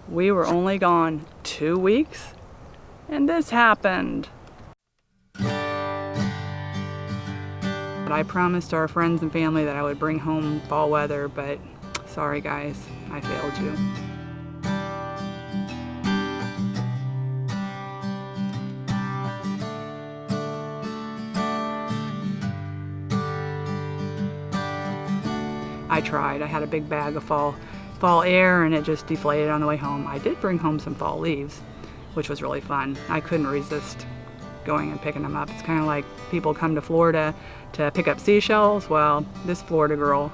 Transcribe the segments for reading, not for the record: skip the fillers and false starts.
We were only gone 2 weeks, and this happened. I promised our friends and family that I would bring home fall weather, but sorry guys, I failed you. I tried. I had a big bag of fall air and it just deflated on the way home. I did bring home some fall leaves, which was really fun. I couldn't resist going and picking them up. It's kind of like people come to Florida to pick up seashells. Well, this Florida girl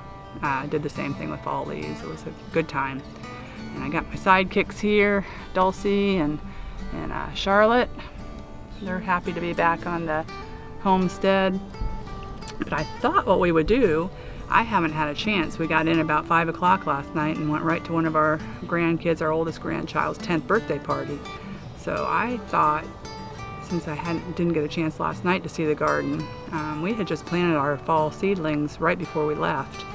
did the same thing with fall leaves. It was a good time. And I got my sidekicks here, Dulcie and Charlotte. They're happy to be back on the homestead. But I thought what we would do, I haven't had a chance. We got in about 5 o'clock last night and went right to one of our grandkids, our oldest grandchild's 10th birthday party. So I thought, since I didn't get a chance last night to see the garden, we had just planted our fall seedlings right before we left.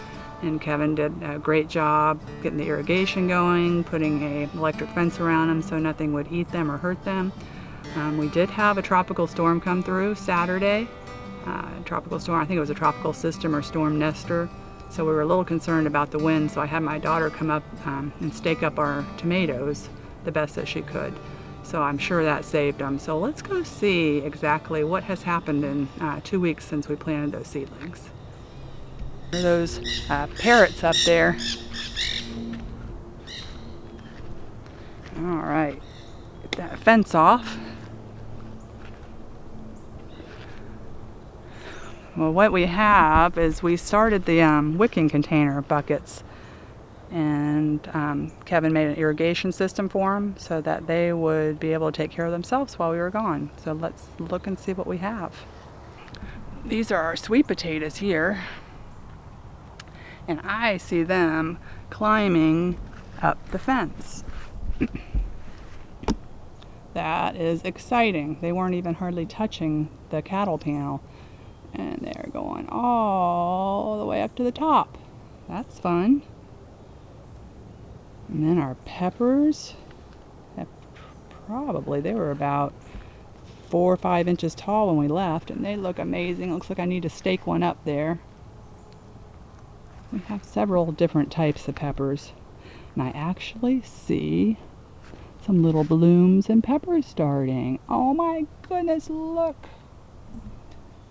And Kevin did a great job getting the irrigation going, putting an electric fence around them so nothing would eat them or hurt them. We did have a tropical storm come through Saturday. Tropical storm, I think it was a tropical system or Storm Nestor. So we were a little concerned about the wind, so I had my daughter come up and stake up our tomatoes the best that she could. So I'm sure that saved them. So let's go see exactly what has happened in 2 weeks since we planted those seedlings. There are those parrots up there. All right, get that fence off. Well, what we have is we started the wicking container buckets, and Kevin made an irrigation system for them so that they would be able to take care of themselves while we were gone. So let's look and see what we have. These are our sweet potatoes here, and I see them climbing up the fence. That is exciting. They weren't even hardly touching the cattle panel. And they're going all the way up to the top. That's fun. And then our peppers, they were about 4 or 5 inches tall when we left, and they look amazing. Looks like I need to stake one up there. We have several different types of peppers. And I actually see some little blooms and peppers starting. Oh my goodness, look.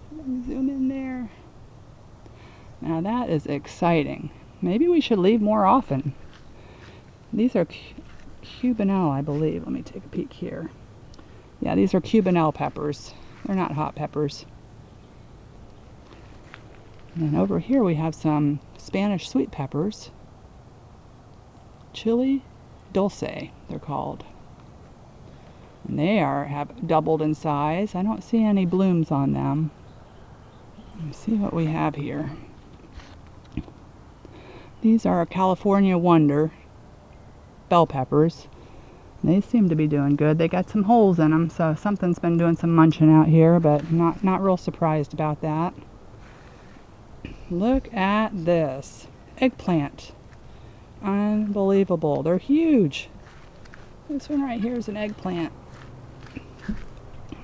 Let me zoom in there. Now that is exciting. Maybe we should leave more often. These are Cubanelle, I believe. Let me take a peek here. Yeah, these are Cubanelle peppers. They're not hot peppers. And then over here we have some Spanish sweet peppers. Chili dulce, they're called. And they have doubled in size. I don't see any blooms on them. Let's see what we have here. These are California Wonder bell peppers. They seem to be doing good. They got some holes in them, so something's been doing some munching out here, but not real surprised about that. Look at this. Eggplant. Unbelievable. They're huge. This one right here is an eggplant.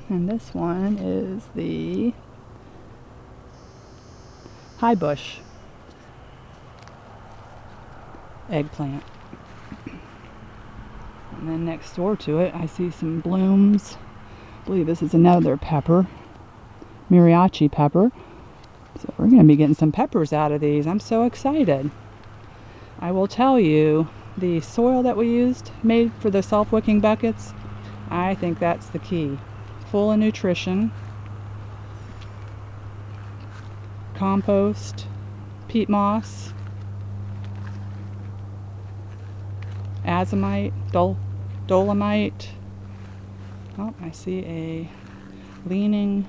And this one is the high bush eggplant. And then next door to it, I see some blooms. I believe this is another pepper, mariachi pepper. So we're going to be getting some peppers out of these. I'm so excited. I will tell you, the soil that we used, made for the self-wicking buckets, I think that's the key. Full of nutrition. Compost, peat moss, azomite, dolomite. Oh, I see a leaning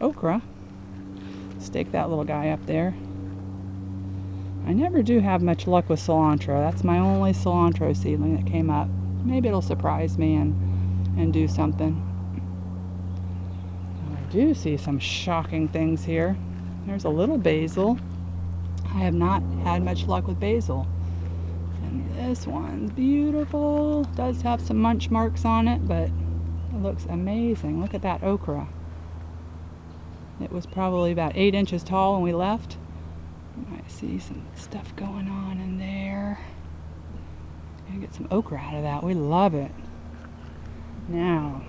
okra. Stake that little guy up there. I never do have much luck with cilantro. That's my only cilantro seedling that came up. Maybe it'll surprise me and do something. I do see some shocking things here. There's a little basil. I have not had much luck with basil. And this one's beautiful. Does have some munch marks on it, but it looks amazing. Look at that okra. It was probably about 8 inches tall when we left. I see some stuff going on in there. Gonna get some okra out of that. We love it. Now,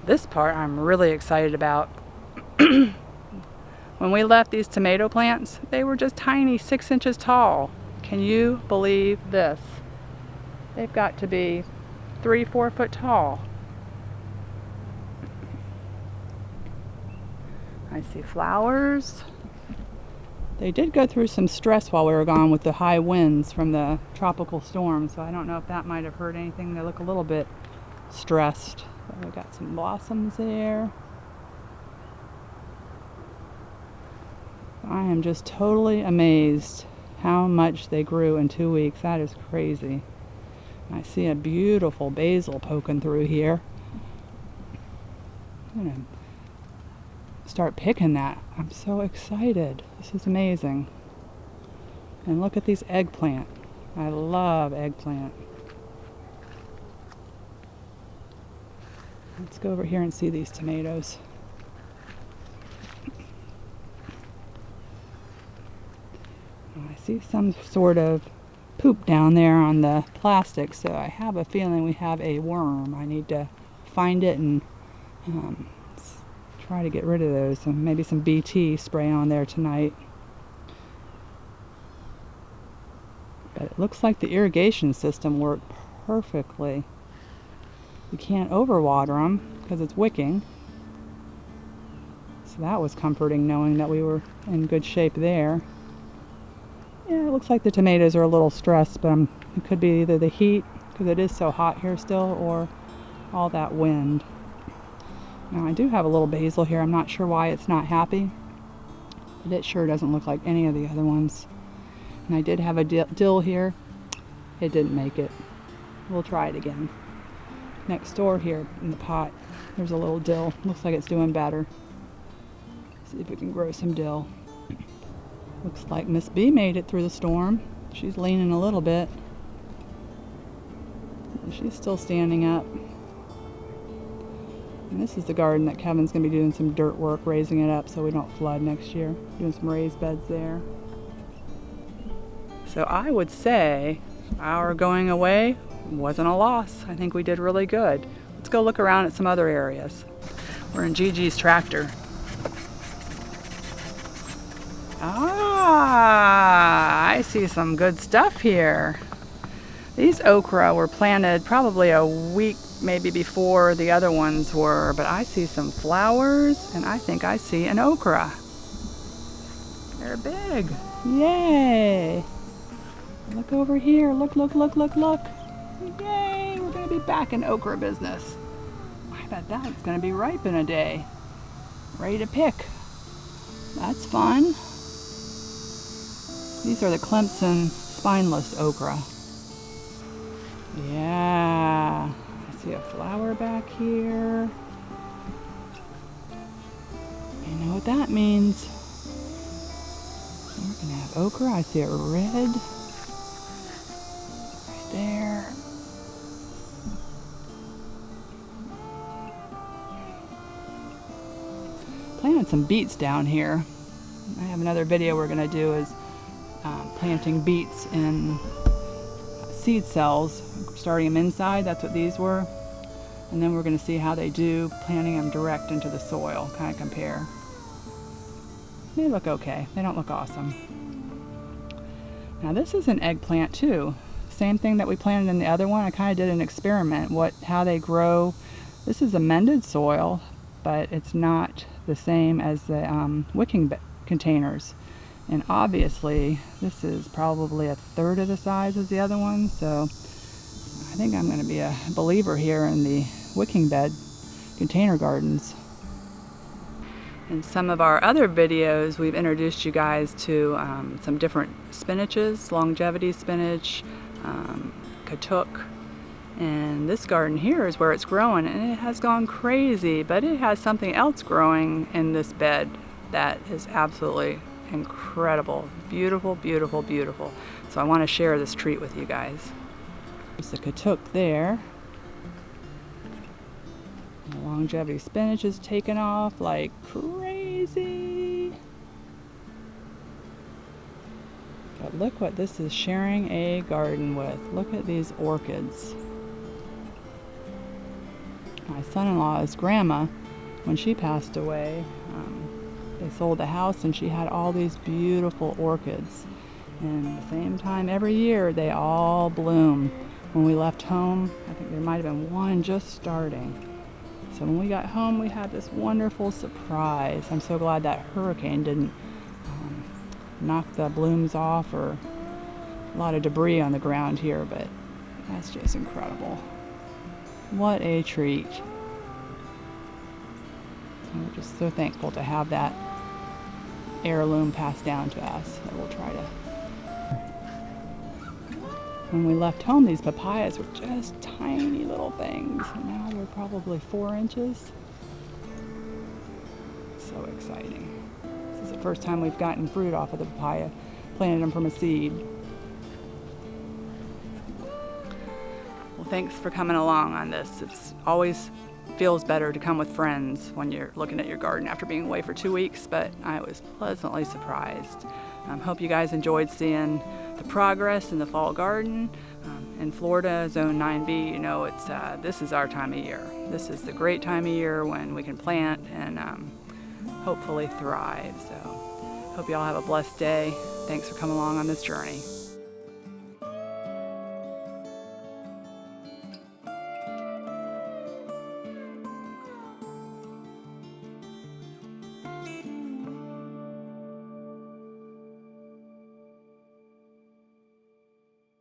this part I'm really excited about. When we left these tomato plants, they were just tiny, 6 inches tall. Can you believe this? They've got to be 3-4 foot tall. I see flowers. They did go through some stress while we were gone with the high winds from the tropical storm, so I don't know if that might have hurt anything. They look a little bit stressed. But we got some blossoms there. I am just totally amazed how much they grew in 2 weeks. That is crazy. I see a beautiful basil poking through here. I'm gonna start picking that. I'm so excited. This is amazing. And look at these eggplant. I love eggplant. Let's go over here and see these tomatoes. I see some sort of poop down there on the plastic, so I have a feeling we have a worm. I need to find it and try to get rid of those, and maybe some BT spray on there tonight. But it looks like the irrigation system worked perfectly. You can't overwater them because it's wicking. So that was comforting, knowing that we were in good shape there. Yeah, it looks like the tomatoes are a little stressed, but it could be either the heat, because it is so hot here still, or all that wind. Now I do have a little basil here. I'm not sure why it's not happy, but it sure doesn't look like any of the other ones. And I did have a dill here. It didn't make it. We'll try it again. Next door here in the pot, there's a little dill. Looks like it's doing better. See if we can grow some dill. Looks like Miss B made it through the storm. She's leaning a little bit. She's still standing up. And this is the garden that Kevin's going to be doing some dirt work, raising it up so we don't flood next year. Doing some raised beds there. So I would say our going away wasn't a loss. I think we did really good. Let's go look around at some other areas. We're in Gigi's tractor. Ah, I see some good stuff here. These okra were planted probably a week maybe before the other ones were, but I see some flowers and I think I see an okra. They're big. Yay! Look over here. Look, look, look, look, look. Yay! We're going to be back in okra business. I bet that's going to be ripe in a day. Ready to pick. That's fun. These are the Clemson spineless okra. Yeah. I see a flower back here. You know what that means. We're going to have okra. I see it red. Right there. Planted some beets down here. I have another video we're going to do is planting beets in seed cells, starting them inside. That's what these were. And then we're going to see how they do planting them direct into the soil, kind of compare. They look okay. They don't look awesome. Now this is an eggplant too. Same thing that we planted in the other one. I kind of did an experiment, how they grow. This is amended soil, but it's not the same as the wicking containers. And obviously this is probably 1/3 of the size as the other one, so I think I'm going to be a believer here in the wicking bed container gardens. In some of our other videos we've introduced you guys to some different spinaches, longevity spinach, katuk, And this garden here is where it's growing, and it has gone crazy, but it has something else growing in this bed that is absolutely incredible. Beautiful, beautiful, beautiful. So I want to share this treat with you guys. There's the katuk there. The longevity spinach is taking off like crazy. But look what this is sharing a garden with. Look at these orchids. My son-in-law's grandma, when she passed away, they sold the house and she had all these beautiful orchids. And at the same time, every year they all bloom. When we left home, I think there might have been one just starting. So when we got home, we had this wonderful surprise. I'm so glad that hurricane didn't knock the blooms off, or a lot of debris on the ground here, but that's just incredible. What a treat. And we're just so thankful to have that heirloom passed down to us that we'll try to. When we left home, these papayas were just tiny little things, and now they're probably 4 inches. So exciting. This is the first time we've gotten fruit off of the papaya, planted them from a seed. Well, thanks for coming along on this. It's always feels better to come with friends when you're looking at your garden after being away for 2 weeks, but I was pleasantly surprised. Hope you guys enjoyed seeing the progress in the fall garden. In Florida, Zone 9B, you know, this is our time of year. This is the great time of year when we can plant and hopefully thrive. So hope you all have a blessed day. Thanks for coming along on this journey.